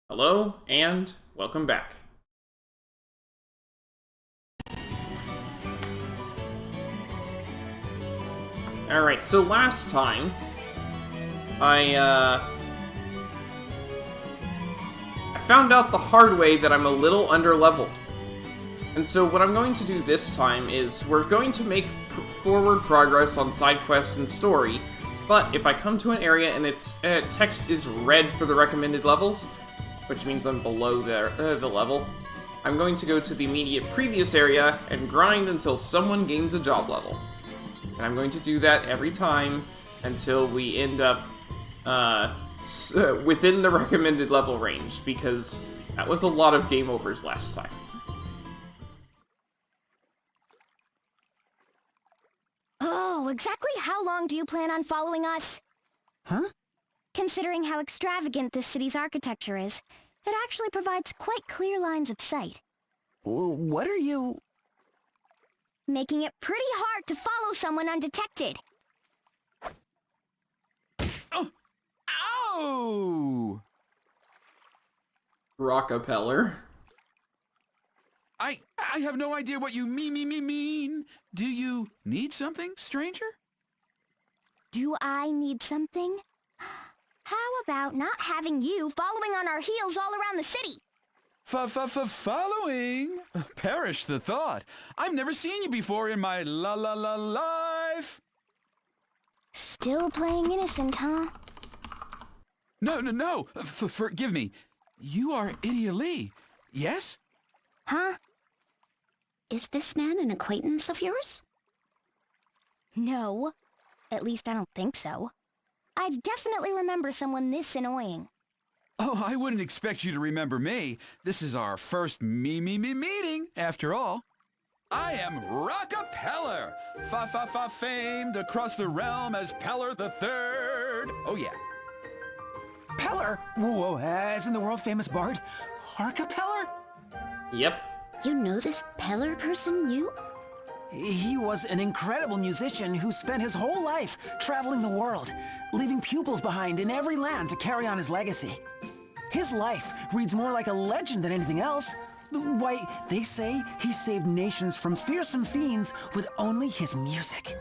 Hello, and welcome back. Alright, so last time, I found out the hard way that I'm a little underleveled. And so what I'm going to do this time is, we're going to make forward progress on side quests and story, but if I come to an area and its text is red for the recommended levels, which means I'm below the level, I'm going to go to the immediate previous area and grind until someone gains a job level. And I'm going to do that every time until we end up within the recommended level range, because that was a lot of game overs last time. Oh, exactly how long do you plan on following us? Huh? Considering how extravagant this city's architecture is, it actually provides quite clear lines of sight, What are you... making it pretty hard to follow someone undetected. Oh! Ow! Rockapeller. I have no idea what you mean. Do you need something, stranger? Do I need something? How about not having you following on our heels all around the city? Following? Perish the thought. I've never seen you before in my life. Still playing innocent, huh? No. Forgive me. You are Idia Lee, yes? Huh? Is this man an acquaintance of yours? No. At least I don't think so. I definitely remember someone this annoying. Oh, I wouldn't expect you to remember me. This is our first meeting, after all. I am Rockapeller, famed across the realm as Peller the Third. Oh, yeah. Peller? Whoa, as in the world-famous bard? Harcapeller? Yep. You know this Peller person, you? He was an incredible musician who spent his whole life traveling the world, leaving pupils behind in every land to carry on his legacy. His life reads more like a legend than anything else. Why, they say he saved nations from fearsome fiends with only his music.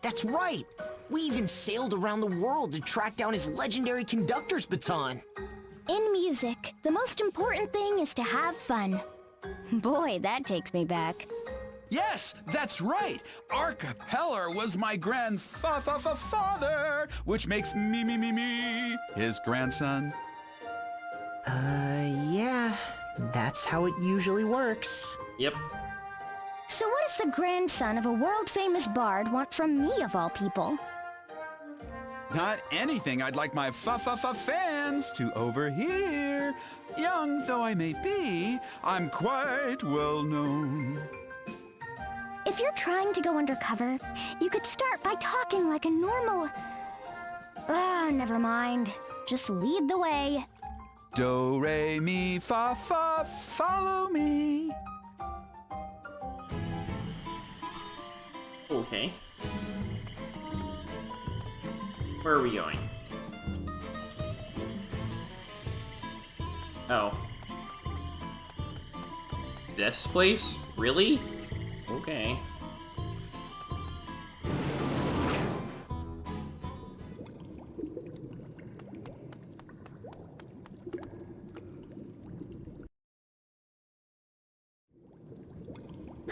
That's right! We even sailed around the world to track down his legendary conductor's baton. In music, the most important thing is to have fun. Boy, that takes me back. Yes, that's right. Arcapeller was my grandfather, which makes me his grandson. Yeah, that's how it usually works. Yep. So what does the grandson of a world-famous bard want from me, of all people? Not anything I'd like my fans to overhear. Young though I may be, I'm quite well known. If you're trying to go undercover, you could start by talking like a normal... never mind. Just lead the way. Do, re, mi, fa, follow me. Okay. Where are we going? Oh. This place? Really? Okay.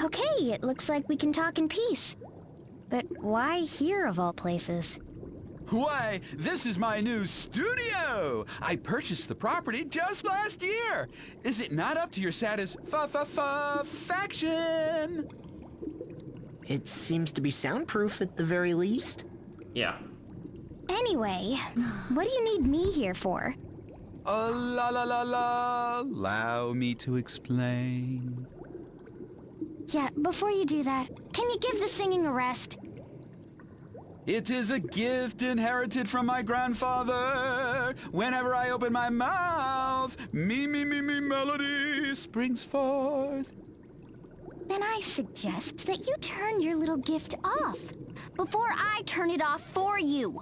Okay, it looks like we can talk in peace. But why here, of all places? Why, this is my new studio! I purchased the property just last year! Is it not up to your satisfaction? It seems to be soundproof at the very least. Yeah. Anyway, what do you need me here for? Allow me to explain. Yeah, before you do that, can you give the singing a rest? It is a gift inherited from my grandfather. Whenever I open my mouth, me, melody springs forth. Then I suggest that you turn your little gift off before I turn it off for you.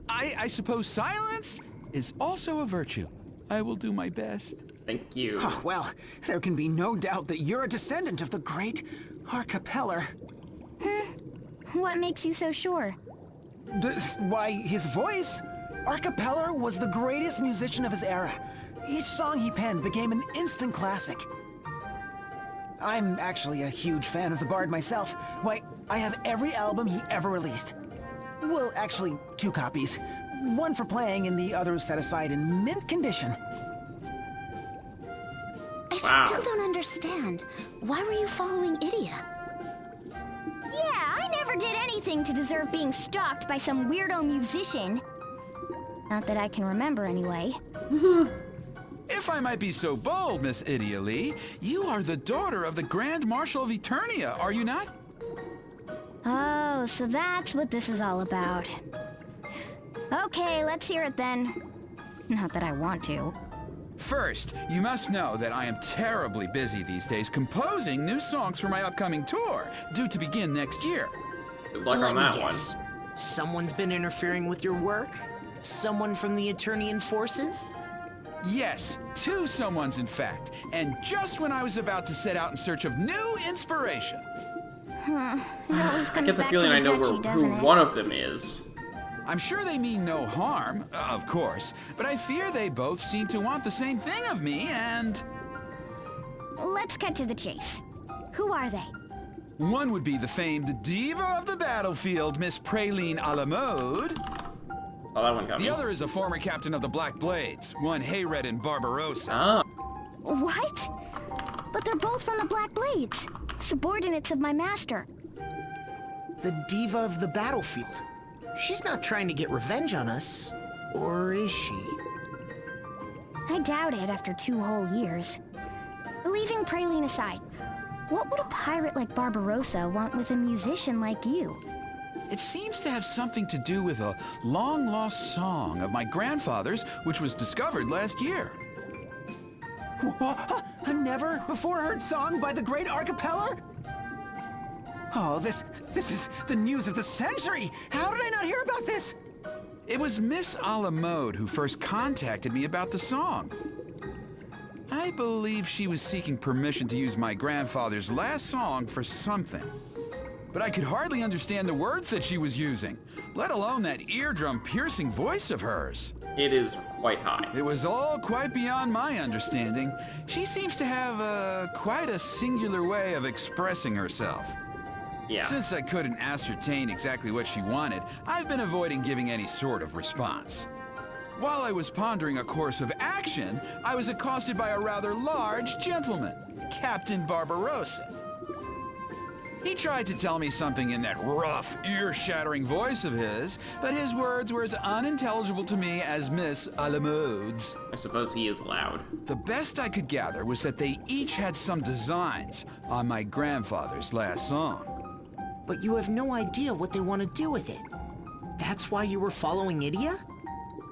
I suppose silence is also a virtue. I will do my best. Thank you. Oh, well, there can be no doubt that you're a descendant of the great Arcapeller. What makes you so sure? Why, his voice? Arcapeller was the greatest musician of his era. Each song he penned became an instant classic. I'm actually a huge fan of the Bard myself. Why, I have every album he ever released. Well, actually, 2 copies. One for playing and the other set aside in mint condition. I still don't understand. Why were you following Idia? Yeah, I never did anything to deserve being stalked by some weirdo musician. Not that I can remember, anyway. If I might be so bold, Miss Idia Lee, you are the daughter of the Grand Marshal of Eternia, are you not? Oh, so that's what this is all about. Okay, let's hear it then. Not that I want to. First, you must know that I am terribly busy these days composing new songs for my upcoming tour, due to begin next year. Good luck Let on me that guess. Someone's been interfering with your work? Someone from the Eternian forces? Yes, 2 someones in fact, and just when I was about to set out in search of new inspiration. It always I comes get the back feeling to I the know duchy, who doesn't it? one of them is. I'm sure they mean no harm, of course, but I fear they both seem to want the same thing of me, and... Let's cut to the chase. Who are they? One would be the famed diva of the battlefield, Miss Praline a la mode. Oh, that one got The me. other is a former captain of the Black Blades, one Hayred in Barbarossa. Ah, What? But they're both from the Black Blades, subordinates of my master. The diva of the battlefield. She's not trying to get revenge on us, or is she? I doubt it after 2 whole years. Leaving Praline aside, what would a pirate like Barbarossa want with a musician like you? It seems to have something to do with a long-lost song of my grandfather's, which was discovered last year. A never-before-heard song by the great Arcapeller? Oh, this is the news of the century! How did I not hear about this? It was Miss a la mode who first contacted me about the song. I believe she was seeking permission to use my grandfather's last song for something. But I could hardly understand the words that she was using, let alone that eardrum-piercing voice of hers. it is quite high. It was all quite beyond my understanding. She seems to have quite a singular way of expressing herself. Yeah. Since I couldn't ascertain exactly what she wanted, I've been avoiding giving any sort of response. While I was pondering a course of action, I was accosted by a rather large gentleman, Captain Barbarossa. He tried to tell me something in that rough, ear-shattering voice of his, but his words were as unintelligible to me as Miss a la mode's. I suppose he is loud. The best I could gather was that they each had some designs on my grandfather's last song. But you have no idea what they want to do with it. That's why you were following Idia?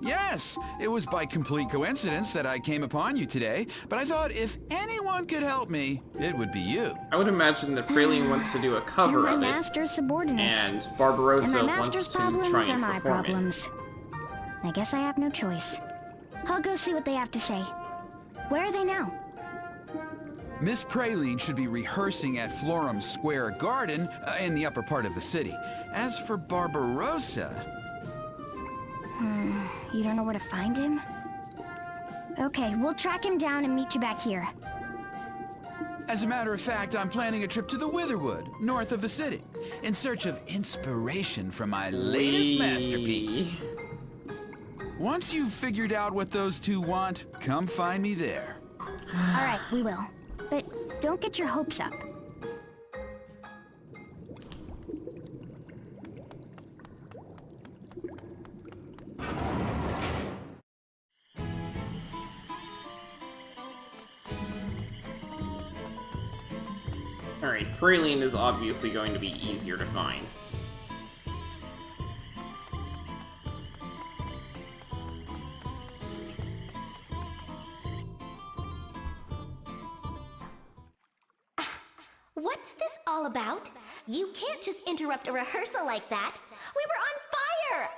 Yes, it was by complete coincidence that I came upon you today, but I thought if anyone could help me, it would be you. I would imagine that Praline wants to do a They're cover my of it, master's subordinates. and And Barbarossa my wants master's to try problems are and my perform it. problems. I guess I have no choice. I'll go see what they have to say. Where are they now? Miss Praline should be rehearsing at Florum Square Garden in the upper part of the city. As for Barbarossa... You don't know where to find him? Okay, we'll track him down and meet you back here. As a matter of fact, I'm planning a trip to the Witherwood, north of the city, in search of inspiration from my latest masterpiece. Once you've figured out what those 2 want, come find me there. All right, we will. But don't get your hopes up. Alright, Praline is obviously going to be easier to find. What's this all about? You can't just interrupt a rehearsal like that. We were on fire!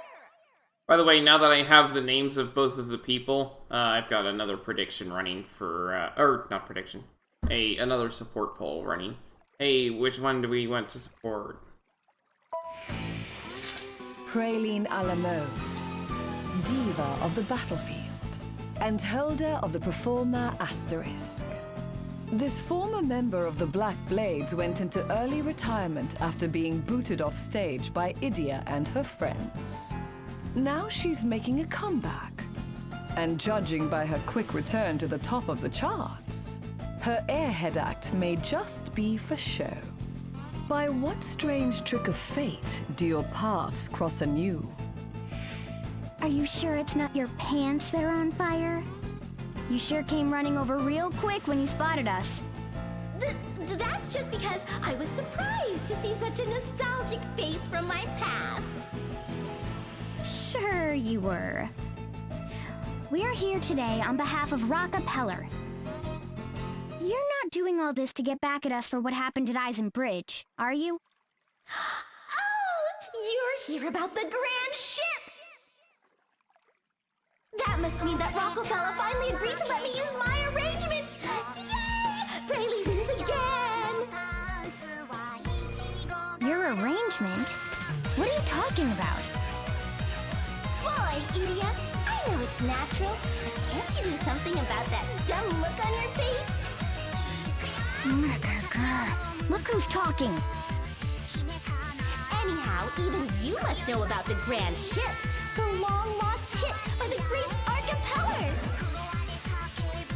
By the way, now that I have the names of both of the people, I've got another prediction running for, or not prediction, another support poll running. Hey, which one do we want to support? Praline a la mode, diva of the battlefield, and holder of the performer asterisk. This former member of the Black Blades went into early retirement after being booted off stage by Idia and her friends. Now she's making a comeback. And judging by her quick return to the top of the charts, her airhead act may just be for show. By what strange trick of fate do your paths cross anew? Are you sure it's not your pants that are on fire? You sure came running over real quick when you spotted us. That's just because I was surprised to see such a nostalgic face from my past. Sure you were. We're here today on behalf of Rockapeller. You're not doing all this to get back at us for what happened at Eisen Bridge, are you? Oh, you're here about the grand ship! That must mean that Rockefeller finally agreed to let me use my arrangement! Yay! Praline wins again! Your arrangement? What are you talking about? Boy, idiot! I know it's natural, but can't you do something about that dumb look on your face? Look who's talking! Anyhow, even you must know about the grand ship, the long-lost hit by the great Arcapeller.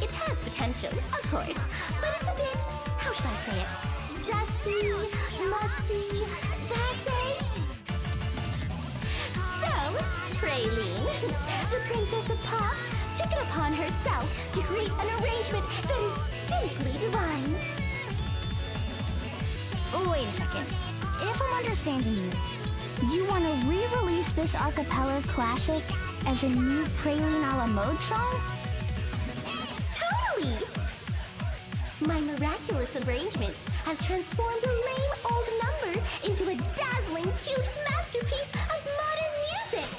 It has potential, of course, but it's a bit, how should I say it, dusty, musty, that's it. So, Praline, the Princess of Pop, took it upon herself to create an arrangement that is simply divine. Wait a second. If I'm understanding you, you want to re-release this Arcapeller classic as a new Praline a la mode song? Totally! My miraculous arrangement has transformed a lame old number into a dazzling, cute masterpiece of modern music!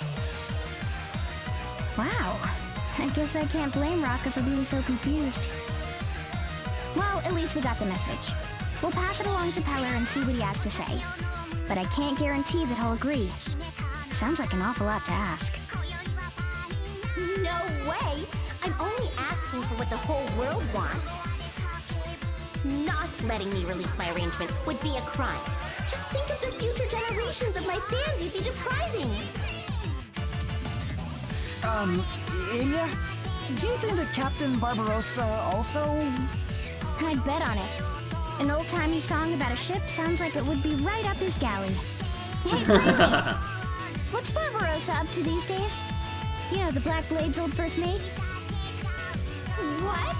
Wow. I guess I can't blame Rocka for being so confused. Well, at least we got the message. We'll pass it along to Peller and see what he has to say. But I can't guarantee that he'll agree. Sounds like an awful lot to ask. No way! I'm only asking for what the whole world wants. Not letting me release my arrangement would be a crime. Just think of the future generations of my fans you'd be depriving. Ilia? Do you think that Captain Barbarossa also... I'd bet on it. An old-timey song about a ship sounds like it would be right up his galley. Hey, Praline! What's Barbarossa up to these days? You know, the Black Blade's old first mate? What?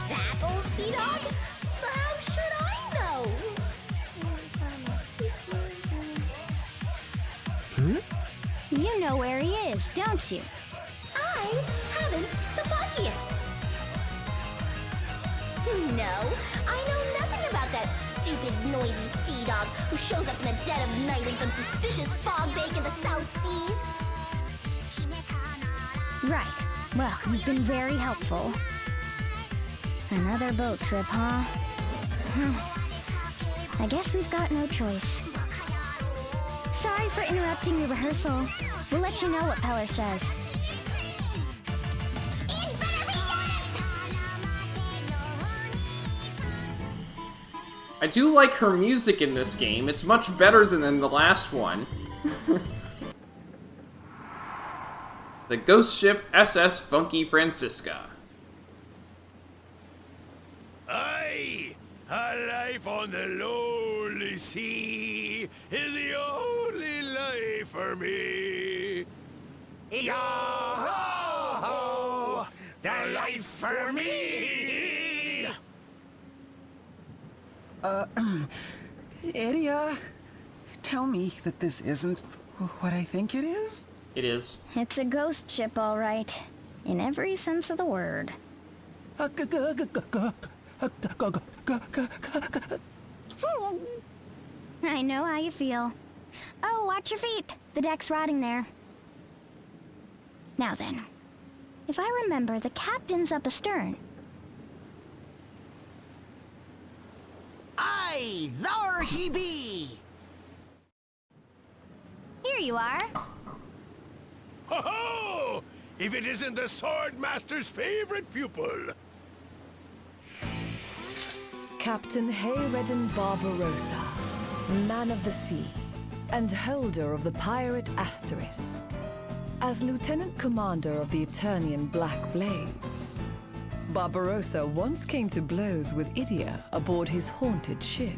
That old sea dog? How should I know? You know where he is, don't you? I haven't the foggiest. No, I know nothing about that stupid, noisy sea dog who shows up in the dead of night in some suspicious fog bank in the South Seas. Right. Well, you've been very helpful. Another boat trip, huh? I guess we've got no choice. Sorry for interrupting your rehearsal. We'll let you know what Peller says. I do like her music in this game. It's much better than in the last one. The ghost ship SS Funky Francisca. Aye! A life on the lonely sea is the only life for me. Yo-ho-ho! The life for me! Ilia, tell me that this isn't what I think it is? It is. It's a ghost ship, all right. In every sense of the word. I know how you feel. Oh, watch your feet. The deck's rotting there. Now then, if I remember, the captain's up astern. Aye, there he be! Here you are. Ho-ho! If it isn't the Sword Master's favorite pupil! Captain Hayredden Barbarossa, man of the sea, and holder of the pirate Asterisk. As Lieutenant Commander of the Eternian Black Blades, Barbarossa once came to blows with Idia aboard his haunted ship.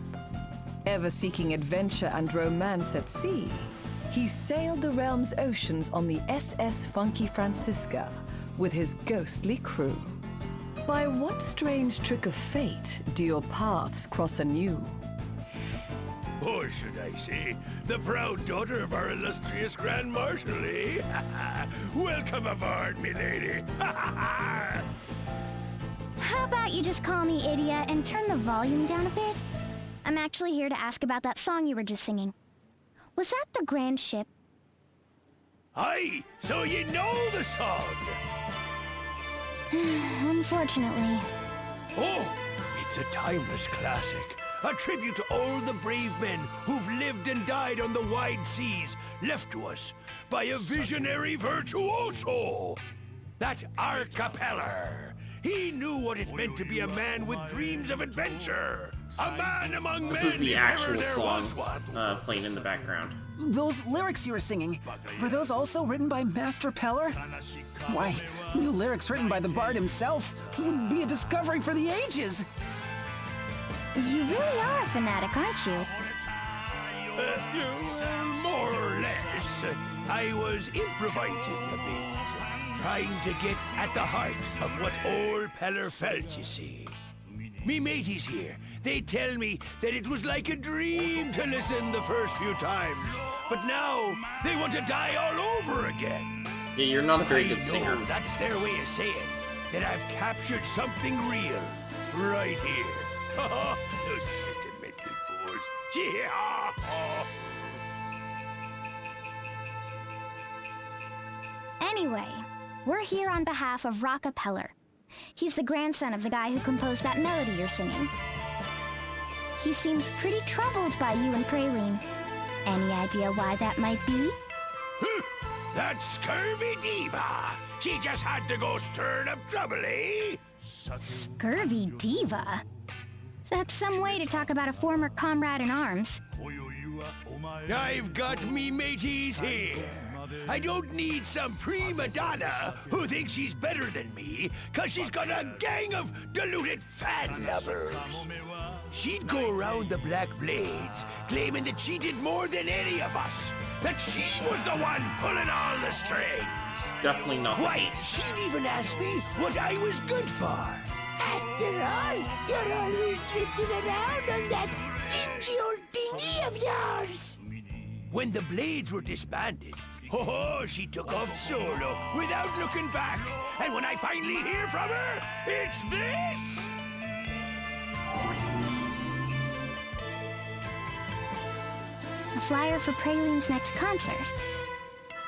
Ever seeking adventure and romance at sea, he sailed the realm's oceans on the SS Funky Francisca with his ghostly crew. By what strange trick of fate do your paths cross anew? Or should I say, the proud daughter of our illustrious Grand Marshal, eh? Welcome aboard, milady! How about you just call me Idia and turn the volume down a bit? I'm actually here to ask about that song you were just singing. Was that the Grand Ship? Aye, so you know the song! Unfortunately. Oh, it's a timeless classic. A tribute to all the brave men who've lived and died on the wide seas, left to us by a visionary virtuoso. That Arcapeller. He knew what it meant to be a man with dreams of adventure. A man among men. This is the if ever actual there song was one. playing in the background. Those lyrics you were singing, were those also written by Master Peller? Why, new lyrics written by the Bard himself would be a discovery for the ages. You really are a fanatic, aren't you? More or less. I was improvising a bit, trying to get at the heart of what old Peller felt, you see. Me mateys here, they tell me that it was like a dream to listen the first few times, but now they want to die all over again. Yeah, you're not a very good I singer. know that's their way of saying that I've captured something real right here. Those sentimental fools. Yeah. Anyway, we're here on behalf of Rockapeller. He's the grandson of the guy who composed that melody you're singing. He seems pretty troubled by you and Praline. Any idea why that might be? That scurvy diva. She just had to go stirring up trouble, eh? Scurvy diva? That's some way to talk about a former comrade in arms. I've got me mateys here. I don't need some prima donna who thinks she's better than me, 'cause she's got a gang of deluded fan lovers. She'd go around the Black Blades, claiming that she did more than any of us, that she was the one pulling all the strings. Definitely not the Why, case. she'd even ask me what I was good for. After all, you're always drifting around on that dingy old dinghy of yours. When the Blades were disbanded, she took off solo without looking back. And when I finally hear from her, it's this! A flyer for Praline's next concert.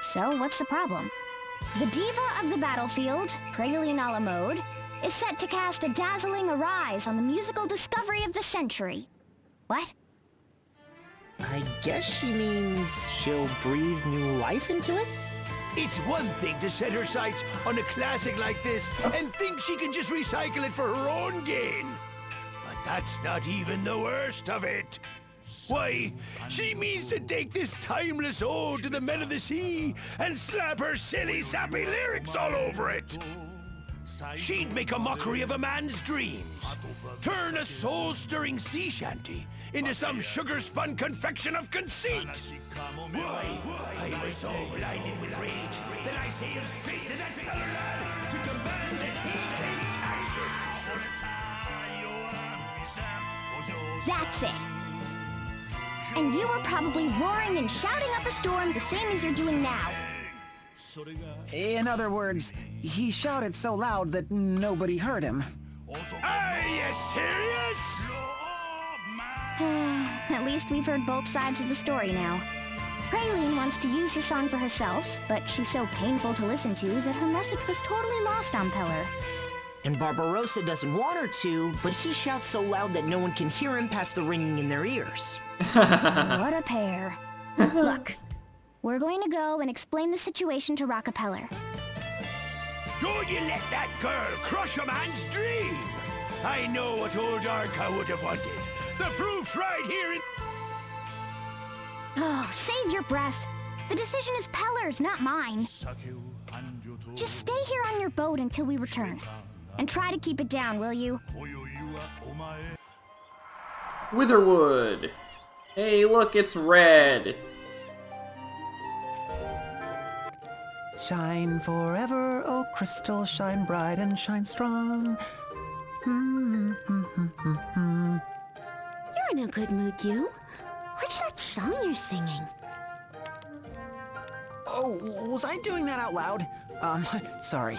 So, what's the problem? The diva of the battlefield, Praline a la mode, is set to cast a dazzling arise on the musical discovery of the century. What? I guess she means she'll breathe new life into it? It's one thing to set her sights on a classic like this and think she can just recycle it for her own gain. But that's not even the worst of it. Why, she means to take this timeless ode to the men of the sea and slap her silly, sappy lyrics all over it. She'd make a mockery of a man's dreams, turn a soul-stirring sea shanty into some sugar-spun confection of conceit. Why, I was so blinded with rage that I sailed straight to that Peller lad to demand that he take action. That's it. And you were probably roaring and shouting up a storm the same as you're doing now. In other words, he shouted so loud that nobody heard him. Are you serious? At least we've heard both sides of the story now. Praline wants to use the song for herself, but she's so painful to listen to that her message was totally lost on Peller. And Barbarossa doesn't want her to, but he shouts so loud that no one can hear him past the ringing in their ears. What a pair. Look, we're going to go and explain the situation to Rockapeller. Don't you let that girl crush a man's dream! I know what old Arca would have wanted. The proof's right here in... Oh, save your breath. The decision is Peller's, not mine. Just stay here on your boat until we return. And try to keep it down, will you? Witherwood! Hey, look, it's red! Shine forever, oh crystal, shine bright and shine strong. You're in a good mood, you. What's that song you're singing? Oh, was I doing that out loud? Sorry.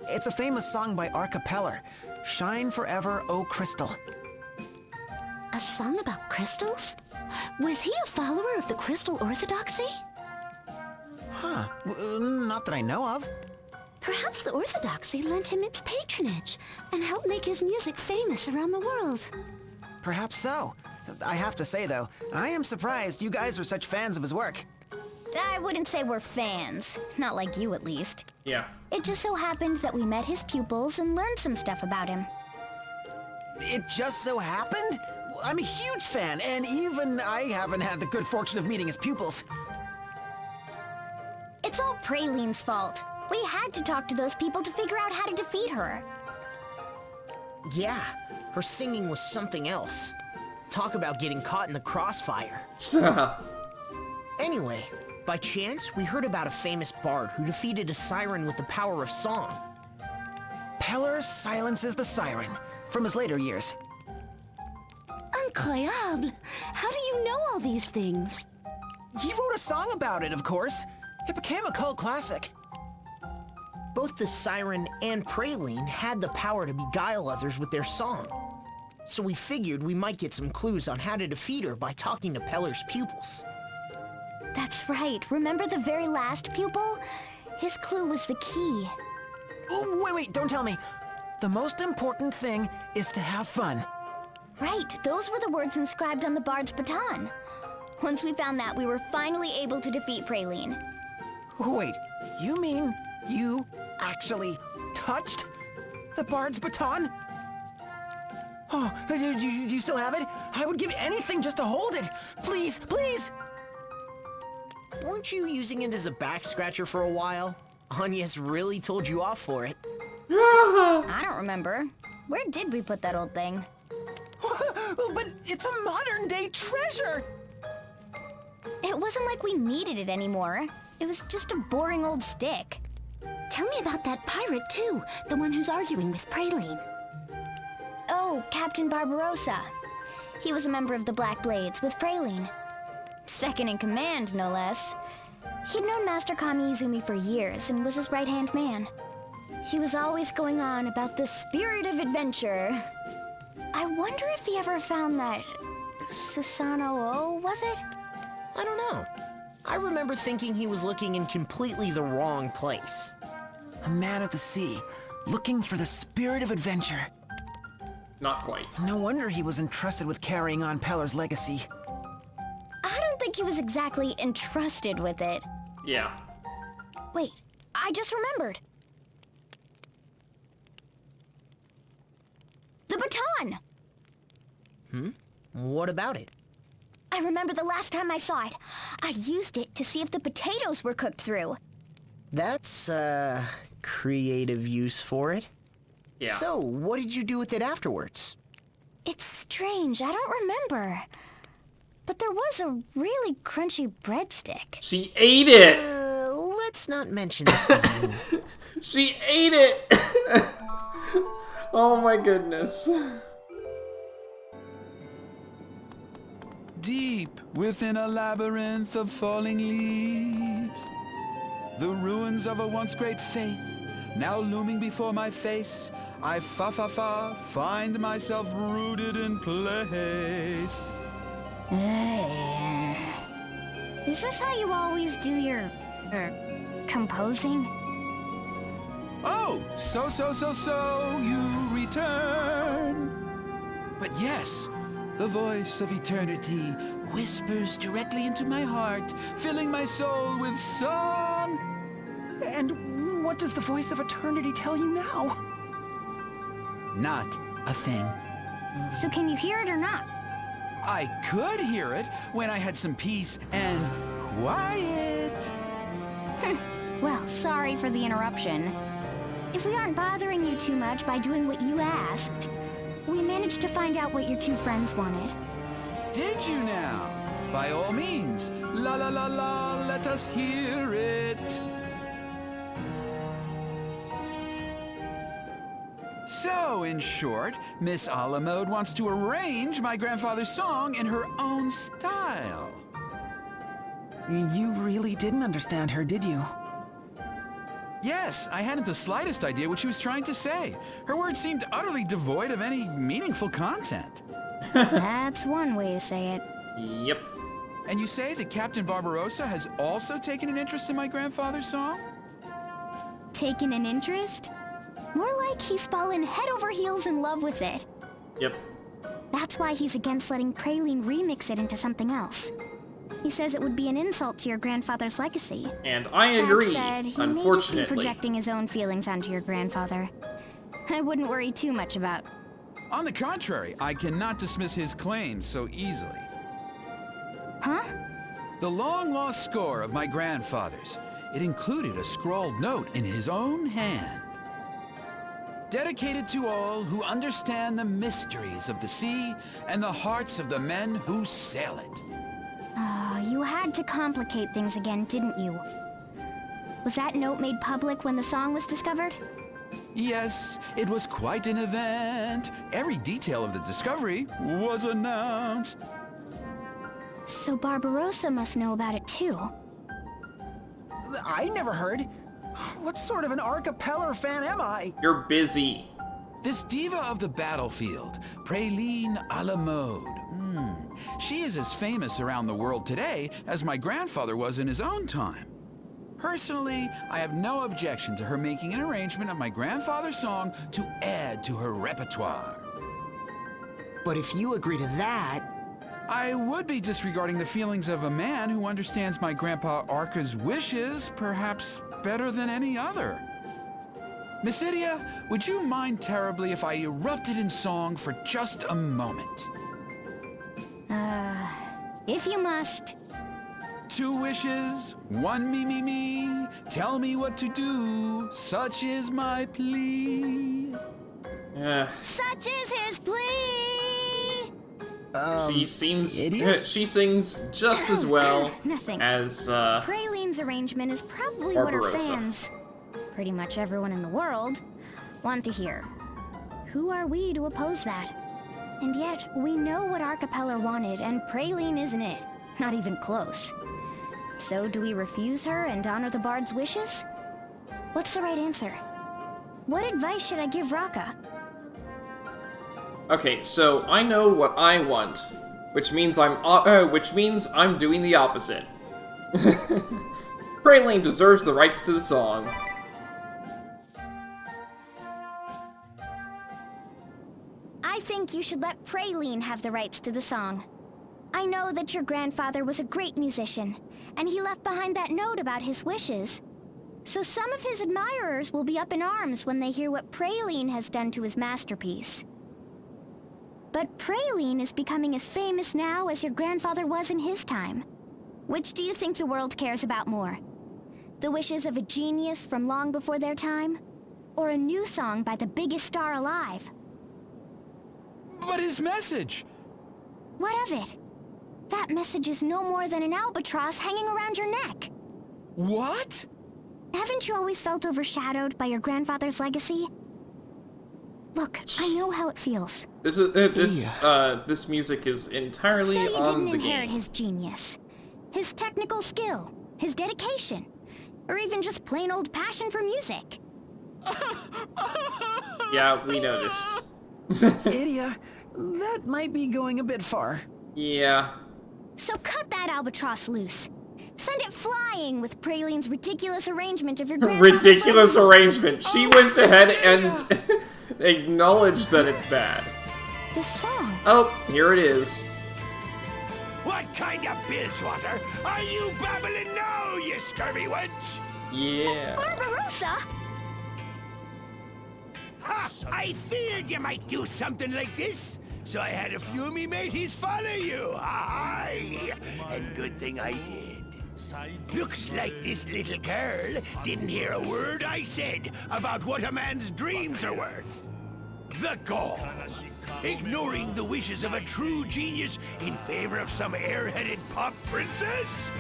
It's a famous song by Arcapeller. Shine forever, oh crystal. A song about crystals? Was he a follower of the crystal orthodoxy? Huh. Not that I know of. Perhaps the orthodoxy lent him its patronage and helped make his music famous around the world. Perhaps so. I have to say, though, I am surprised you guys are such fans of his work. I wouldn't say we're fans. Not like you, at least. Yeah. It just so happened that we met his pupils and learned some stuff about him. It just so happened? I'm a huge fan, and even I haven't had the good fortune of meeting his pupils. It's all Praline's fault. We had to talk to those people to figure out how to defeat her. Yeah, her singing was something else. Talk about getting caught in the crossfire. Anyway, by chance, we heard about a famous bard who defeated a siren with the power of song. Peller silences the siren, from his later years. Incroyable! How do you know all these things? He wrote a song about it, of course. It became a cult classic. Both the siren and Praline had the power to beguile others with their song. So we figured we might get some clues on how to defeat her by talking to Peller's pupils. That's right. Remember the very last pupil? His clue was the key. Oh, wait, don't tell me. The most important thing is to have fun. Right, those were the words inscribed on the bard's baton. Once we found that, we were finally able to defeat Praline. Wait, you mean you actually touched the bard's baton? Oh, do you still have it? I would give anything just to hold it. Please, please! Weren't you using it as a back scratcher for a while? Anya's really told you off for it. I don't remember. Where did we put that old thing? But it's a modern-day treasure! It wasn't like we needed it anymore. It was just a boring old stick. Tell me about that pirate, too. The one who's arguing with Praline. Oh, Captain Barbarossa. He was a member of the Black Blades with Praline. Second in command, no less. He'd known Master Kami-Izumi for years and was his right-hand man. He was always going on about the spirit of adventure. I wonder if he ever found that... Susanoo, was it? I don't know. I remember thinking he was looking in completely the wrong place. A man at the sea, looking for the spirit of adventure. Not quite. No wonder he was entrusted with carrying on Peller's legacy. I don't think he was exactly entrusted with it. Yeah. Wait, I just remembered. The baton! What about it? I remember the last time I saw it. I used it to see if the potatoes were cooked through. That's, creative use for it. Yeah. So, what did you do with it afterwards? It's strange, I don't remember. But there was a really crunchy breadstick. She ate it! Let's not mention this to you. She ate it! Oh my goodness. Deep within a labyrinth of falling leaves, the ruins of a once great faith, now looming before my face, I find myself rooted in place. Is this how you always do your, composing? Oh, so you return. But yes, the voice of eternity whispers directly into my heart, filling my soul with song. And what does the voice of eternity tell you now? Not a thing. So can you hear it or not? I could hear it when I had some peace and quiet. Well, sorry for the interruption. If we aren't bothering you too much by doing what you asked, we managed to find out what your two friends wanted. Did you now? By all means, la la la la, let us hear it. So, in short, Miss a la mode wants to arrange my grandfather's song in her own style. You really didn't understand her, did you? Yes, I hadn't the slightest idea what she was trying to say. Her words seemed utterly devoid of any meaningful content. That's one way to say it. Yep. And you say that Captain Barbarossa has also taken an interest in my grandfather's song? Taken an interest? More like he's fallen head over heels in love with it. Yep. That's why he's against letting Praline remix it into something else. He says it would be an insult to your grandfather's legacy. And I agree, That said, he may just be unfortunately. projecting his own feelings onto your grandfather. I wouldn't worry too much about. On the contrary, I cannot dismiss his claims so easily. Huh? The long-lost score of my grandfather's. It included a scrawled note in his own hand. Dedicated to all who understand the mysteries of the sea and the hearts of the men who sail it. You had to complicate things again, didn't you? Was that note made public when the song was discovered? Yes, it was quite an event. Every detail of the discovery was announced. So Barbarossa must know about it too. I never heard. What sort of an Arcapeller fan am I? You're busy. This diva of the battlefield, Praline a la mode. She is as famous around the world today as my grandfather was in his own time. Personally, I have no objection to her making an arrangement of my grandfather's song to add to her repertoire. But if you agree to that, I would be disregarding the feelings of a man who understands my grandpa Arca's wishes perhaps better than any other. Miss Idia, would you mind terribly if I erupted in song for just a moment? If you must. 2 wishes, 1 me. Tell me what to do, such is my plea. Such is his plea! She seems... idiot? She sings just as well Nothing. as, Praline's arrangement is probably what her Barbarossa. fans, pretty much everyone in the world, want to hear. Who are we to oppose that? And yet, we know what Arcapeller wanted, and Praline isn't it. Not even close. So do we refuse her and honor the bard's wishes? What's the right answer? What advice should I give Raka? Okay, so I know what I want, which means I'm doing the opposite. Praline deserves the rights to the song. I think you should let Praline have the rights to the song. I know that your grandfather was a great musician, and he left behind that note about his wishes. So some of his admirers will be up in arms when they hear what Praline has done to his masterpiece. But Praline is becoming as famous now as your grandfather was in his time. Which do you think the world cares about more? The wishes of a genius from long before their time? Or a new song by the biggest star alive? But his message! What of it? That message is no more than an albatross hanging around your neck. What? Haven't you always felt overshadowed by your grandfather's legacy? Look, I know how it feels. This music is entirely So you on didn't the inherit game. his genius, his technical skill, his dedication, or even just plain old passion for music. Yeah, we noticed. Idia, that might be going a bit far. Yeah. So cut that albatross loose. Send it flying with Praline's ridiculous arrangement of your grandfather's Ridiculous song. arrangement. She went ahead and acknowledged that it's bad. The song. Oh, here it is. What kind of bilgewater are you babbling now, you scurvy wench? Yeah. Barbarossa? Ha! I feared you might do something like this, so I had a few of me mateys follow you. Aye, and good thing I did. Looks like this little girl didn't hear a word I said about what a man's dreams are worth. The gall! Ignoring the wishes of a true genius in favor of some airheaded pop princess?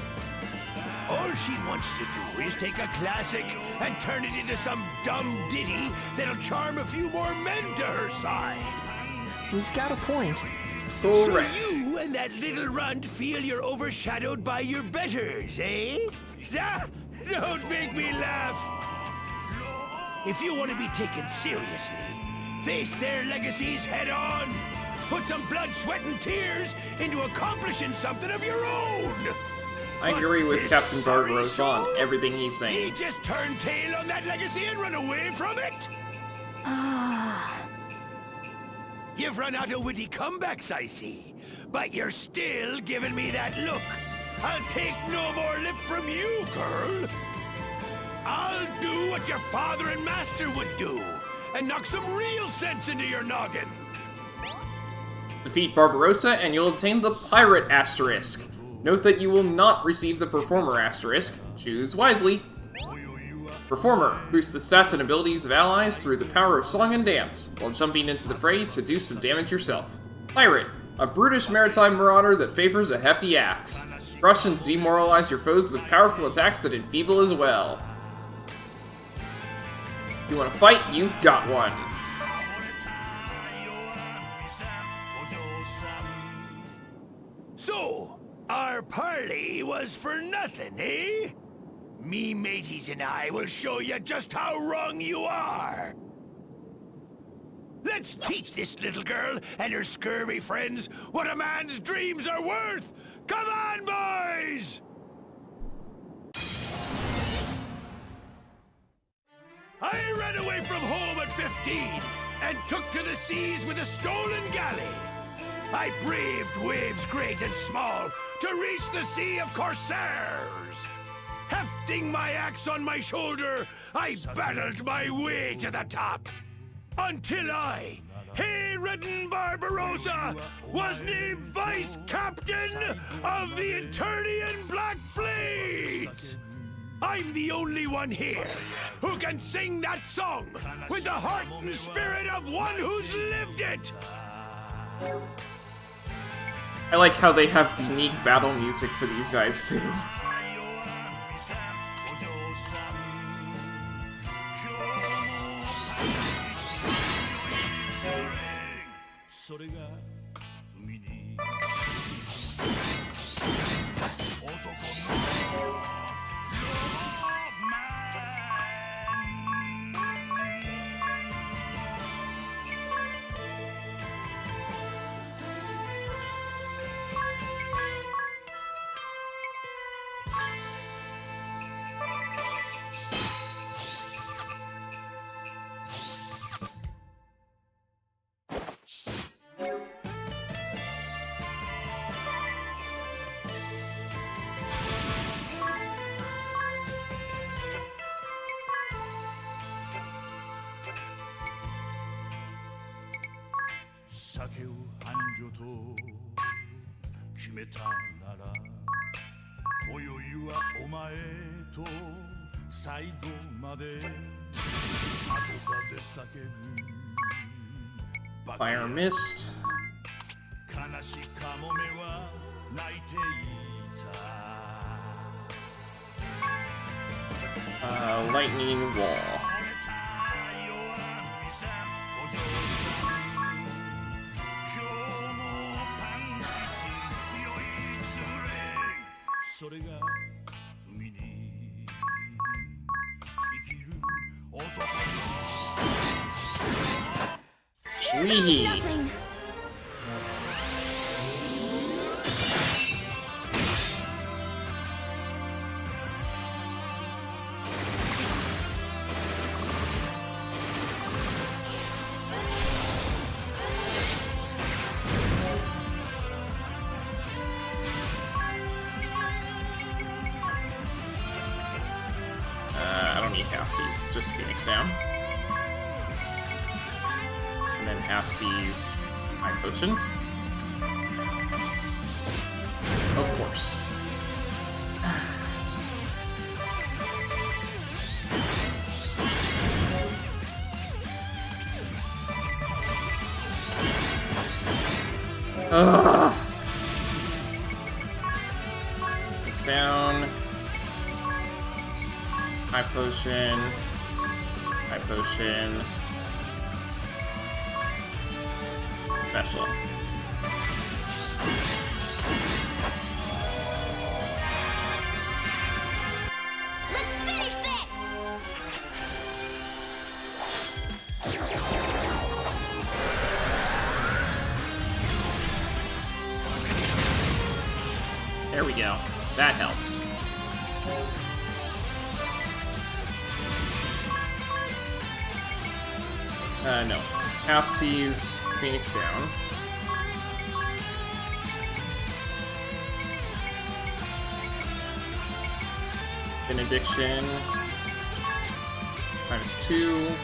All she wants to do is take a classic and turn it into some dumb ditty that'll charm a few more men to her side. He's got a point. Correct. So you and that little runt feel you're overshadowed by your betters, eh? Ah, don't make me laugh. If you want to be taken seriously, face their legacies head on. Put some blood, sweat, and tears into accomplishing something of your own. I agree with Captain Barbarossa on everything he's He saying. just turned tail on that legacy and run away from it? You've run out of witty comebacks, I see. But you're still giving me that look. I'll take no more lip from you, girl. I'll do what your father and master would do, and knock some real sense into your noggin. Defeat Barbarossa and you'll obtain the Pirate Asterisk. Note that you will not receive the Performer Asterisk. Choose wisely. Performer boosts the stats and abilities of allies through the power of song and dance, while jumping into the fray to do some damage yourself. Pirate, a brutish maritime marauder that favors a hefty axe. Crush and demoralize your foes with powerful attacks that enfeeble as well. You want to fight? You've got one. So, our parley was for nothing, eh? Me mateys and I will show you just how wrong you are. Let's teach this little girl and her scurvy friends what a man's dreams are worth. Come on, boys! I ran away from home at 15 and took to the seas with a stolen galley. I braved waves great and small to reach the sea of corsairs. Hefting my axe on my shoulder, I battled my way to the top. Until I, hay-ridden Barbarossa, was named Vice Captain of the Eternian Black Fleet! I'm the only one here who can sing that song with the heart and spirit of one who's lived it! I like how they have unique battle music for these guys, too. Fire Mist. Lightning Wall. Wee. Nothing. just Phoenix down. And then half C's High Potion. Of course. Ugh. It's down. High Potion. High Potion. Special. Let's finish this! There we go. That helps. No. Half C's Phoenix down. Benediction. ×2.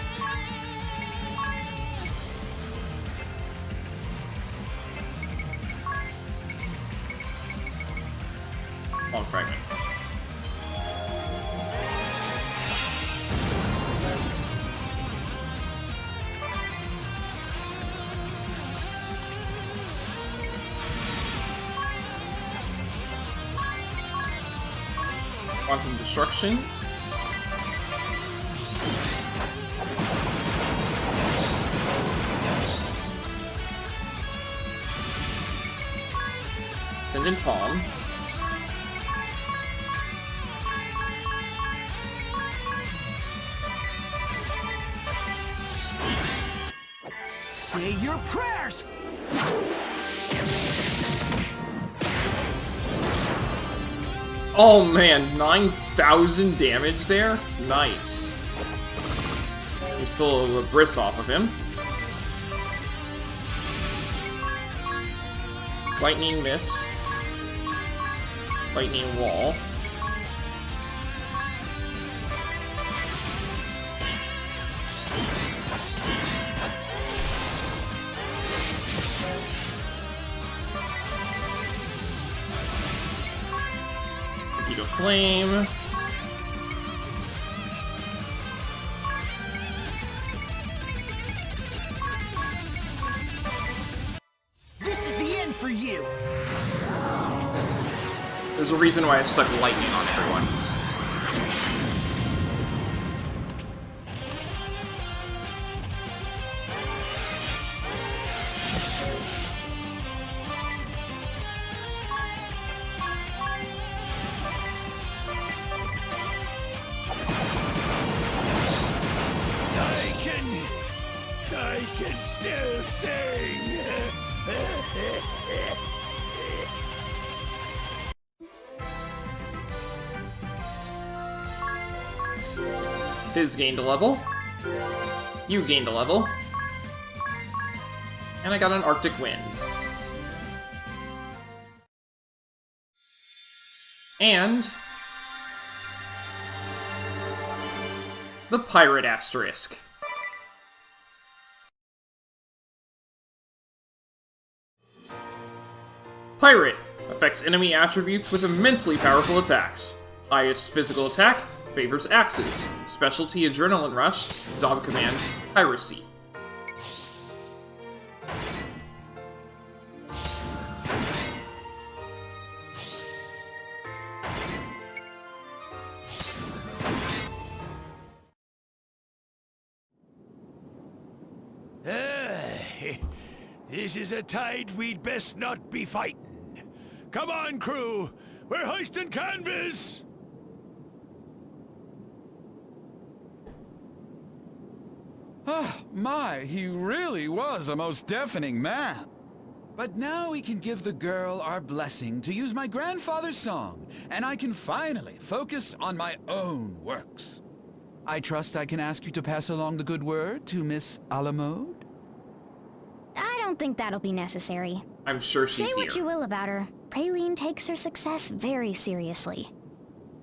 Long fragment. Quantum Destruction. Ascendant Palm. Say your prayers! Oh man, 9,000 damage there? Nice. We stole a Briss off of him. Lightning Mist. Lightning Wall. Flame. This is the end for you! There's a reason why I stuck lightning on everyone. I can still sing! Fizz gained a level. You gained a level. And I got an Arctic Wind. And the Pirate Asterisk. Pirate affects enemy attributes with immensely powerful attacks. Highest physical attack favors axes. Specialty Adrenaline Rush. Job command Piracy. This is a tide we'd best not be fighting. Come on, crew! We're hoisting canvas! Oh, my, he really was a most deafening man. But now we can give the girl our blessing to use my grandfather's song, and I can finally focus on my own works. I trust I can ask you to pass along the good word to Miss Alamode? I don't think that'll be necessary. I'm sure she's Say what here. you will about her. Praline takes her success very seriously.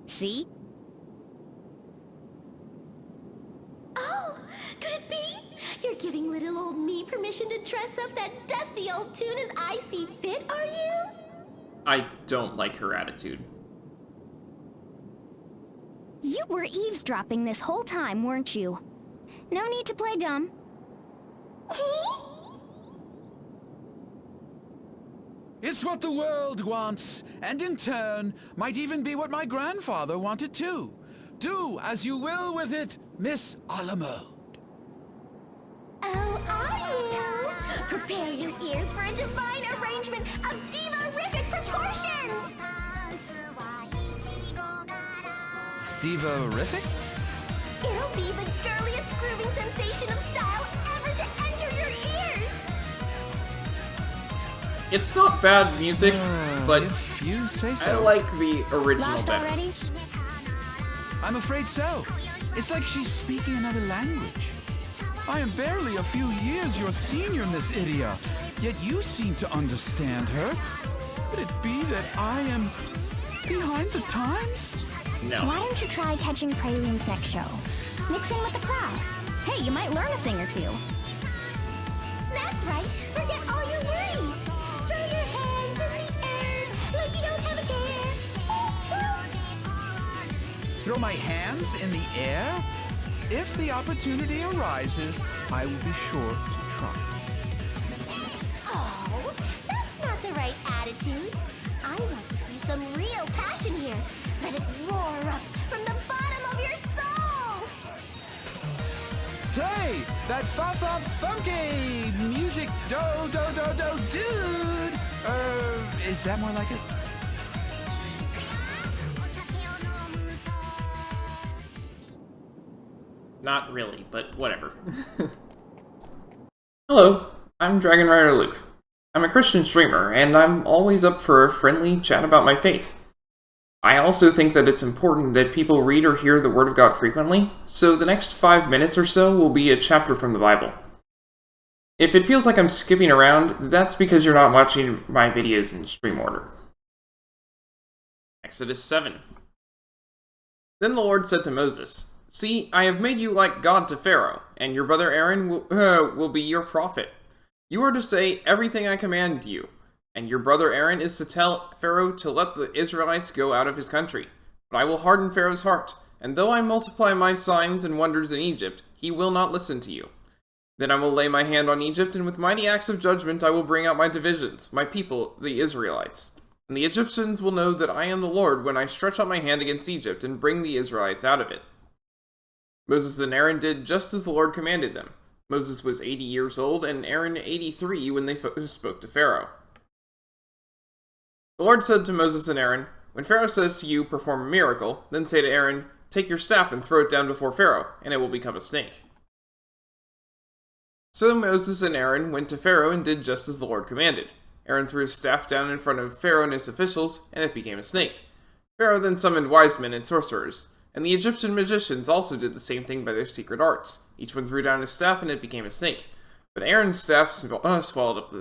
See? Could it be? You're giving little old me permission to dress up that dusty old tune as I see fit, are you? I don't like her attitude. You were eavesdropping this whole time, weren't you? No need to play dumb. It's what the world wants, and in turn, might even be what my grandfather wanted too. Do as you will with it, Miss Alamo. Oh, are you? Prepare your ears for a divine arrangement of diva-rific proportions! Diva-rific? It'll be the girliest grooving sensation of style ever to enter your ears! It's not bad music, but If you say so. I like the original Lost better. already? I'm afraid so. It's like she's speaking another language. I am barely a few years your senior, Miss Idia, yet you seem to understand her. Could it be that I am behind the times? No. Why don't you try catching Praline's next show? Mix in with the crowd. Hey, you might learn a thing or two. That's right! Forget all your worries! Throw your hands in the air like you don't have a care! Throw my hands in the air? If the opportunity arises, I will be sure to try. Oh, that's not the right attitude. I want to see some real passion here. Let it roar up from the bottom of your soul! Play that fa-fa funky music, do, dude! Is that more like it? Not really, but whatever. Hello, I'm Dragon Rider Luke. I'm a Christian streamer, and I'm always up for a friendly chat about my faith. I also think that it's important that people read or hear the Word of God frequently, so the next 5 minutes or so will be a chapter from the Bible. If it feels like I'm skipping around, that's because you're not watching my videos in stream order. Exodus 7. Then the Lord said to Moses, "See, I have made you like God to Pharaoh, and your brother Aaron will be your prophet. You are to say everything I command you, and your brother Aaron is to tell Pharaoh to let the Israelites go out of his country. But I will harden Pharaoh's heart, and though I multiply my signs and wonders in Egypt, he will not listen to you. Then I will lay my hand on Egypt, and with mighty acts of judgment I will bring out my divisions, my people, the Israelites. And the Egyptians will know that I am the Lord when I stretch out my hand against Egypt and bring the Israelites out of it." Moses and Aaron did just as the Lord commanded them. Moses was 80 years old, and Aaron 83 when they spoke to Pharaoh. The Lord said to Moses and Aaron, "When Pharaoh says to you, 'Perform a miracle,' then say to Aaron, 'Take your staff and throw it down before Pharaoh, and it will become a snake.'" So Moses and Aaron went to Pharaoh and did just as the Lord commanded. Aaron threw his staff down in front of Pharaoh and his officials, and it became a snake. Pharaoh then summoned wise men and sorcerers, and the Egyptian magicians also did the same thing by their secret arts. Each one threw down his staff, and it became a snake. But Aaron's staff swallowed up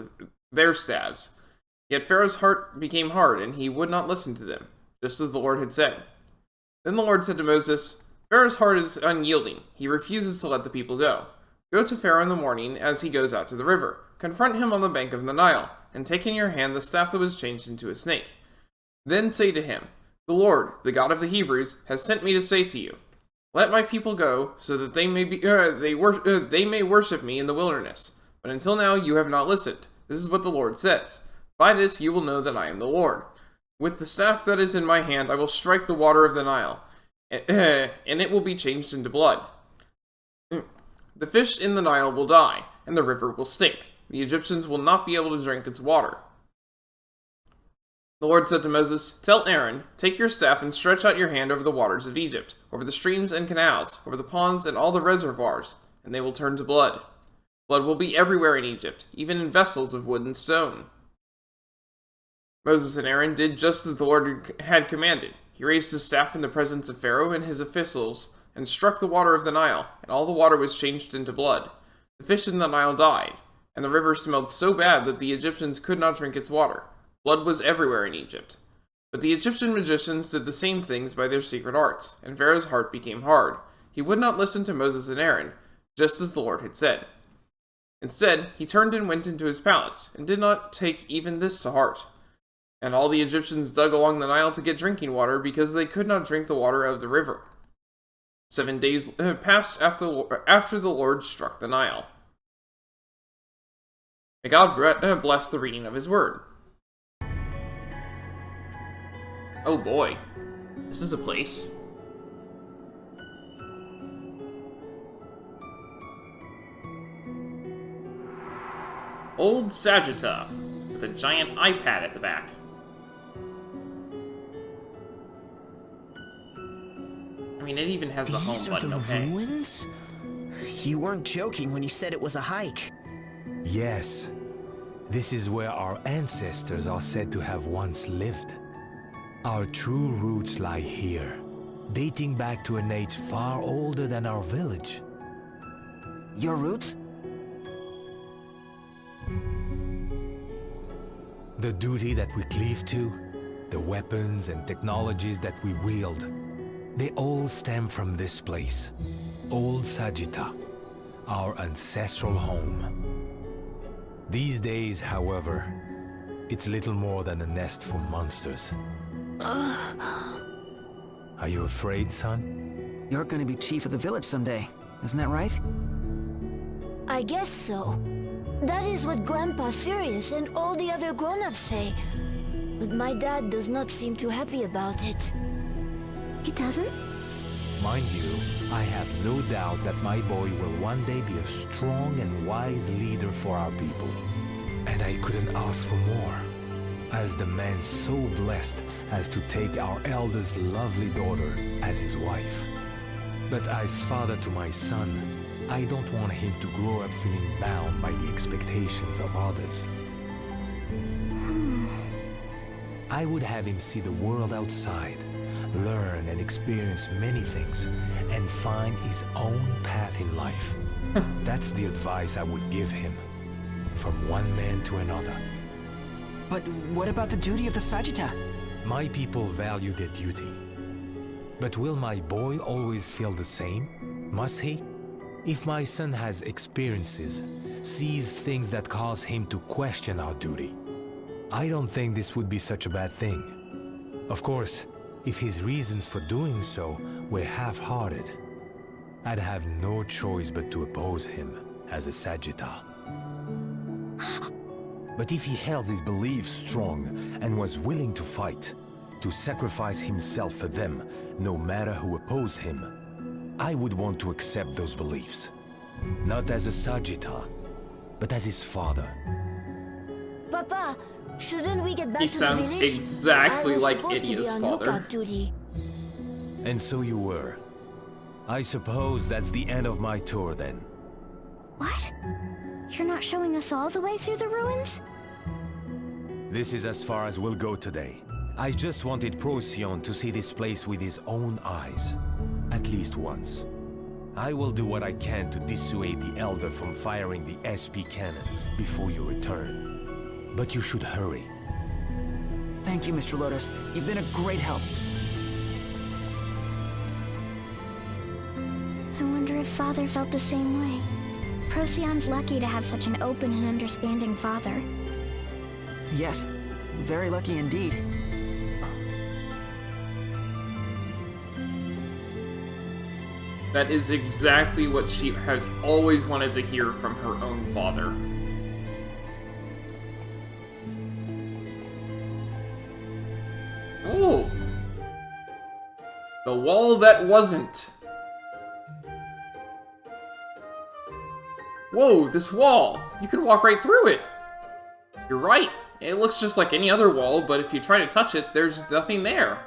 their staves. Yet Pharaoh's heart became hard, and he would not listen to them, just as the Lord had said. Then the Lord said to Moses, "Pharaoh's heart is unyielding. He refuses to let the people go. Go to Pharaoh in the morning as he goes out to the river. Confront him on the bank of the Nile, and take in your hand the staff that was changed into a snake. Then say to him, 'The Lord, the God of the Hebrews, has sent me to say to you, let my people go, so that they may worship me in the wilderness. But until now you have not listened. This is what the Lord says. By this you will know that I am the Lord. With the staff that is in my hand I will strike the water of the Nile, and it will be changed into blood. The fish in the Nile will die, and the river will stink. The Egyptians will not be able to drink its water." The Lord said to Moses, "Tell Aaron, take your staff and stretch out your hand over the waters of Egypt, over the streams and canals, over the ponds and all the reservoirs, and they will turn to blood. Blood will be everywhere in Egypt, even in vessels of wood and stone." Moses and Aaron did just as the Lord had commanded. He raised his staff in the presence of Pharaoh and his officials, and struck the water of the Nile, and all the water was changed into blood. The fish in the Nile died, and the river smelled so bad that the Egyptians could not drink its water. Blood was everywhere in Egypt. But the Egyptian magicians did the same things by their secret arts, and Pharaoh's heart became hard. He would not listen to Moses and Aaron, just as the Lord had said. Instead, he turned and went into his palace, and did not take even this to heart. And all the Egyptians dug along the Nile to get drinking water, because they could not drink the water of the river. 7 days passed after the Lord struck the Nile. May God bless the reading of his word. Oh boy, this is a place. Old Sagitta, with a giant iPad at the back. I mean, it even has the home These are button, the okay? ruins? You weren't joking when you said it was a hike. Yes. This is where our ancestors are said to have once lived. Our true roots lie here, dating back to an age far older than our village. Your roots? The duty that we cleave to, the weapons and technologies that we wield, they all stem from this place, Old Sagitta, our ancestral home. These days, however, it's little more than a nest for monsters. Are you afraid, son? You're gonna be chief of the village someday, isn't that right? I guess so. That is what Grandpa Sirius and all the other grown-ups say. But my dad does not seem too happy about it. He doesn't? Mind you, I have no doubt that my boy will one day be a strong and wise leader for our people. And I couldn't ask for more, as the man so blessed as to take our elder's lovely daughter as his wife. But as father to my son, I don't want him to grow up feeling bound by the expectations of others. I would have him see the world outside, learn and experience many things, and find his own path in life. That's the advice I would give him, from one man to another. But what about the duty of the Sagitta? My people value their duty. But will my boy always feel the same? Must he? If my son has experiences, sees things that cause him to question our duty, I don't think this would be such a bad thing. Of course, if his reasons for doing so were half-hearted, I'd have no choice but to oppose him as a Sagitta. But if he held his beliefs strong and was willing to fight, to sacrifice himself for them, no matter who opposed him, I would want to accept those beliefs. Not as a Sagitta, but as his father. Papa, shouldn't we get back He to the sounds village? exactly I was like supposed to be Idia's on father. lookout duty. And so you were. I suppose that's the end of my tour then. What? You're not showing us all the way through the ruins? This is as far as we'll go today. I just wanted Procyon to see this place with his own eyes. At least once. I will do what I can to dissuade the Elder from firing the SP cannon before you return. But you should hurry. Thank you, Mr. Lotus. You've been a great help. I wonder if Father felt the same way. Procyon's lucky to have such an open and understanding father. Yes, very lucky indeed. That is exactly what she has always wanted to hear from her own father. Oh! The wall that wasn't. Whoa, this wall! You can walk right through it! You're right. It looks just like any other wall, but if you try to touch it, there's nothing there.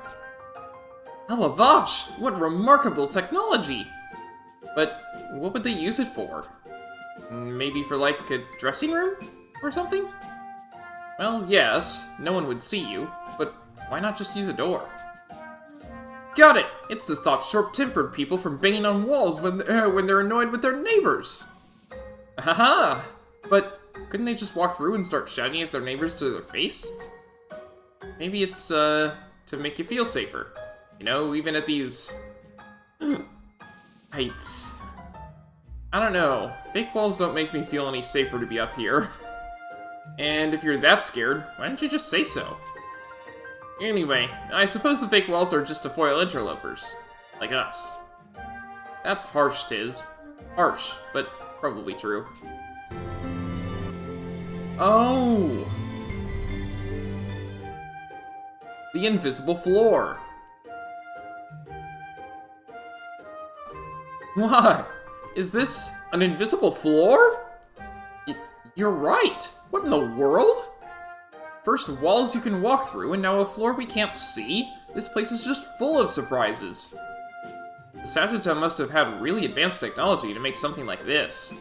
Alavash! What remarkable technology! But what would they use it for? Maybe for, like, a dressing room? Or something? Well, yes, no one would see you, but why not just use a door? Got it! It's to stop short-tempered people from banging on walls when they're annoyed with their neighbors! Haha! But couldn't they just walk through and start shouting at their neighbors to their face? Maybe it's, to make you feel safer. You know, even at these heights. I don't know. Fake walls don't make me feel any safer to be up here. And if you're that scared, why didn't you just say so? Anyway, I suppose the fake walls are just to foil interlopers. Like us. That's harsh, Tiz. Harsh, but probably true. Oh! The invisible floor. What? Is this an invisible floor? You're right. What in the world? First walls you can walk through, and now a floor we can't see? This place is just full of surprises. The Sagitta must have had really advanced technology to make something like this.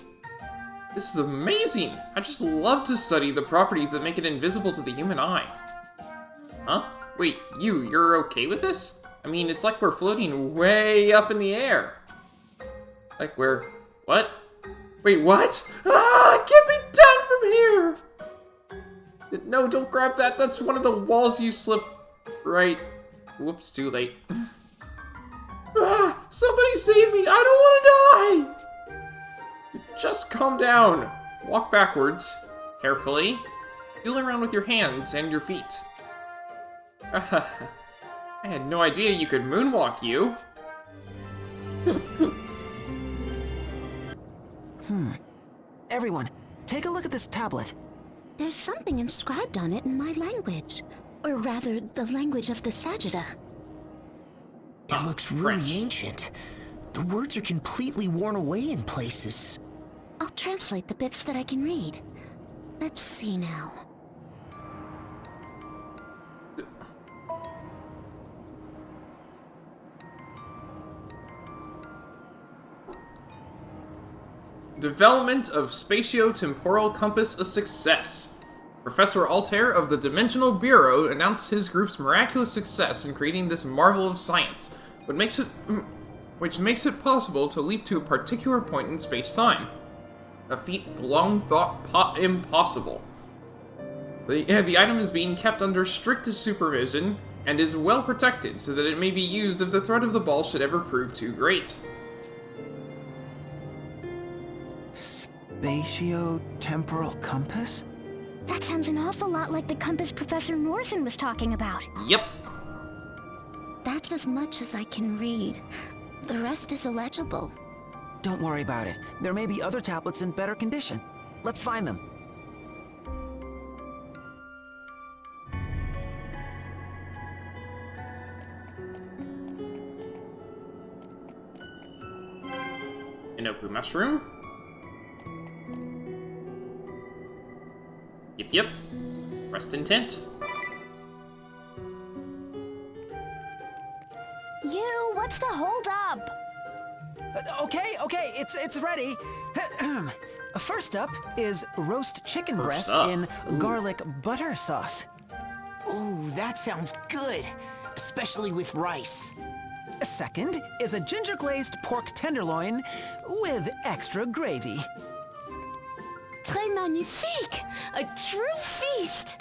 This is amazing! I just love to study the properties that make it invisible to the human eye. Huh? Wait, you're okay with this? I mean, it's like we're floating way up in the air. Like we're... what? Wait, what? Ah, get me down from here! No, don't grab that. That's one of the walls you slip right... Whoops, too late. Ah, somebody save me! I don't want to die! Just calm down. Walk backwards, carefully. Feel around with your hands and your feet. I had no idea you could moonwalk, you. Everyone, take a look at this tablet. There's something inscribed on it in my language. Or rather, the language of the Sagitta. It looks really ancient. The words are completely worn away in places. I'll translate the bits that I can read. Let's see now. Development of spatio-temporal compass a success. Professor Altair of the Dimensional Bureau announced his group's miraculous success in creating this marvel of science, which makes it possible to leap to a particular point in space-time. A feat long thought impossible. The item is being kept under strictest supervision and is well protected so that it may be used if the threat of the ball should ever prove too great. Spatio-temporal compass? That sounds an awful lot like the compass Professor Norsen was talking about. Yep. That's as much as I can read. The rest is illegible. Don't worry about it. There may be other tablets in better condition. Let's find them. Inoku mushroom. Yep. Rest intent. You, what's the holdup? Okay, it's ready. First up is roast chicken breast in garlic butter sauce. Ooh, that sounds good. Especially with rice. Second is a ginger-glazed pork tenderloin with extra gravy. Très magnifique! A true feast!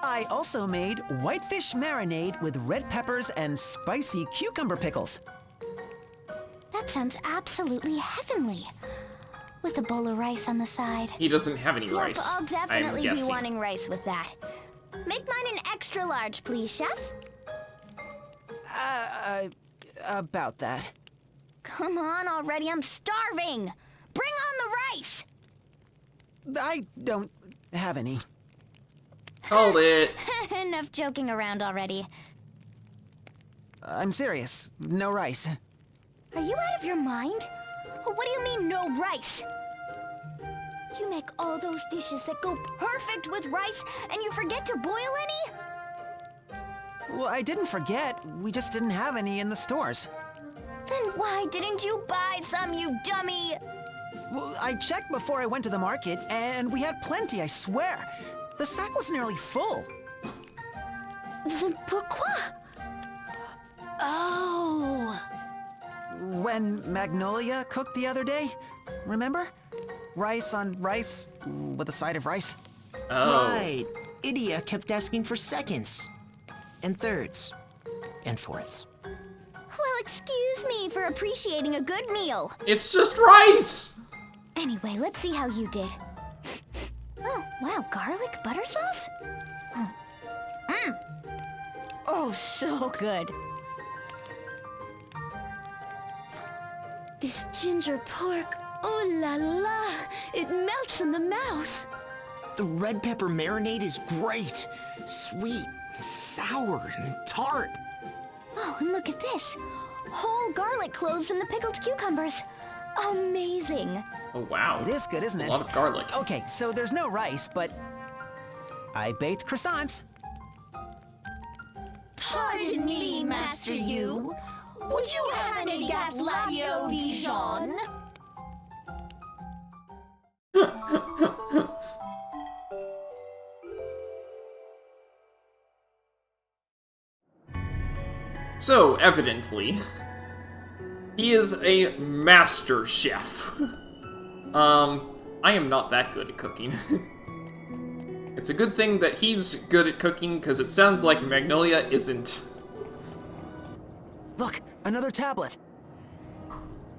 I also made whitefish marinade with red peppers and spicy cucumber pickles. That sounds absolutely heavenly. With a bowl of rice on the side. He doesn't have any rice. Yep, I'll definitely I'm be guessing. wanting rice with that. Make mine an extra large, please, Chef. About that. Come on already, I'm starving! Bring on the rice! I don't have any. Hold it. Enough joking around already. I'm serious. No rice. Are you out of your mind? What do you mean, no rice? You make all those dishes that go perfect with rice, and you forget to boil any? Well, I didn't forget. We just didn't have any in the stores. Then why didn't you buy some, you dummy? Well, I checked before I went to the market, and we had plenty, I swear. The sack was nearly full. Then pourquoi? Oh. When Magnolia cooked the other day, remember? Rice on rice with a side of rice. Oh. Right. Idia kept asking for seconds. And thirds. And fourths. Well, Well, excuse me for appreciating a good meal. It's just rice! Anyway, let's see how you did. Oh, wow, garlic butter sauce? Oh, oh, so good. This ginger pork, oh la la, it melts in the mouth. The red pepper marinade is great. Sweet, sour, and tart. Oh, and look at this. Whole garlic cloves in the pickled cucumbers. Amazing. Oh, wow. It is good, isn't it? A lot of garlic. Okay, so there's no rice, but I baked croissants. Pardon me, Master Yu. Would you have any Gatladio Dijon? So, evidently, he is a master chef. I am not that good at cooking. It's a good thing that he's good at cooking, because it sounds like Magnolia isn't. Look, another tablet.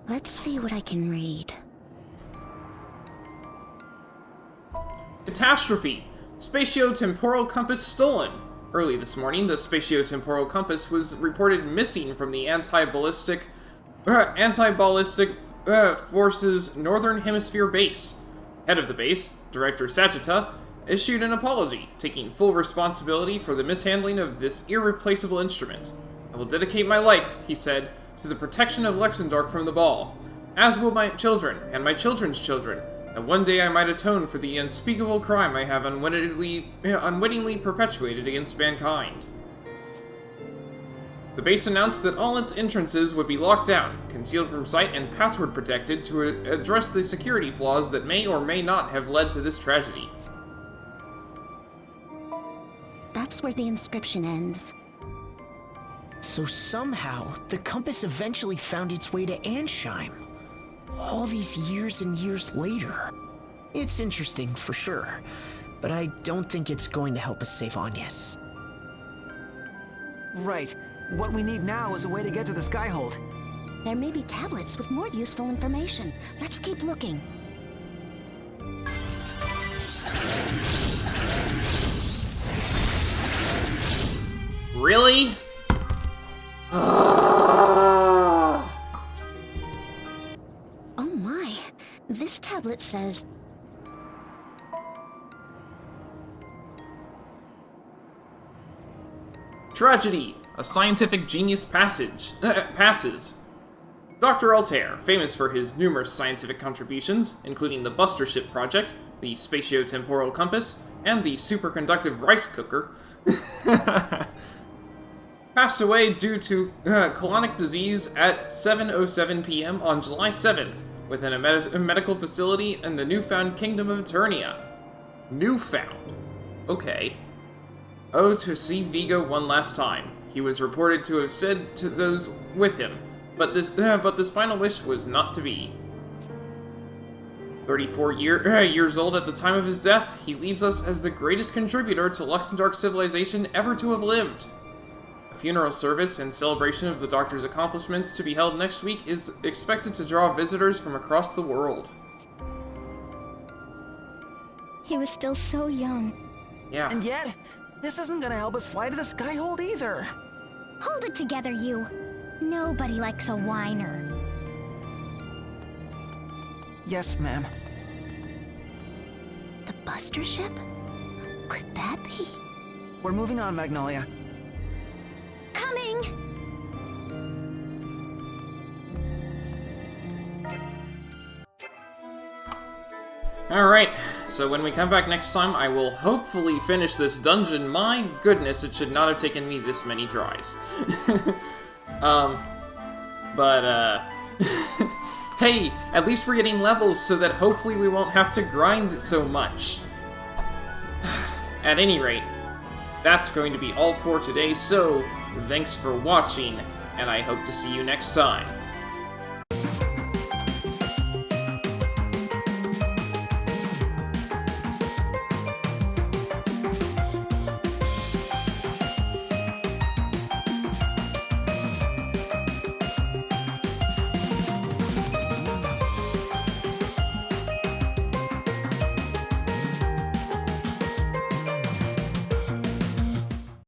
Let's see what I can read. Catastrophe! Spatio-temporal compass stolen! Early this morning, the spatio-temporal compass was reported missing from the anti-ballistic forces Northern Hemisphere base. Head of the base, Director Sagitta, issued an apology, taking full responsibility for the mishandling of this irreplaceable instrument. I will dedicate my life, he said, to the protection of Luxembourg from the ball, as will my children and my children's children, that one day I might atone for the unspeakable crime I have unwittingly perpetuated against mankind. The base announced that all its entrances would be locked down, concealed from sight, and password protected to address the security flaws that may or may not have led to this tragedy. That's where the inscription ends. So somehow, the compass eventually found its way to Ansheim. All these years and years later. It's interesting, for sure. But I don't think it's going to help us save Agnes. Right. What we need now is a way to get to the Skyhold. There may be tablets with more useful information. Let's keep looking. Really? Oh my. This tablet says... Tragedy! A scientific genius passes. Dr. Altair, famous for his numerous scientific contributions, including the Buster Ship Project, the spatio-temporal compass, and the superconductive rice cooker, passed away due to colonic disease at 7:07 p.m. on July 7th within a medical facility in the newfound kingdom of Eternia. Newfound. Okay. Oh, to see Vigo one last time. He was reported to have said to those with him, but this final wish was not to be. 34 years old at the time of his death, he leaves us as the greatest contributor to Luxembourg civilization ever to have lived. A funeral service in celebration of the Doctor's accomplishments to be held next week is expected to draw visitors from across the world. He was still so young. Yeah. And yet, this isn't gonna help us fly to the Skyhold either. Hold it together, you. Nobody likes a whiner. Yes, ma'am. The Buster Ship? Could that be? We're moving on, Magnolia. Coming! Alright, so when we come back next time, I will hopefully finish this dungeon. My goodness, it should not have taken me this many tries. Hey, at least we're getting levels so that hopefully we won't have to grind so much. At any rate, that's going to be all for today, so thanks for watching, and I hope to see you next time.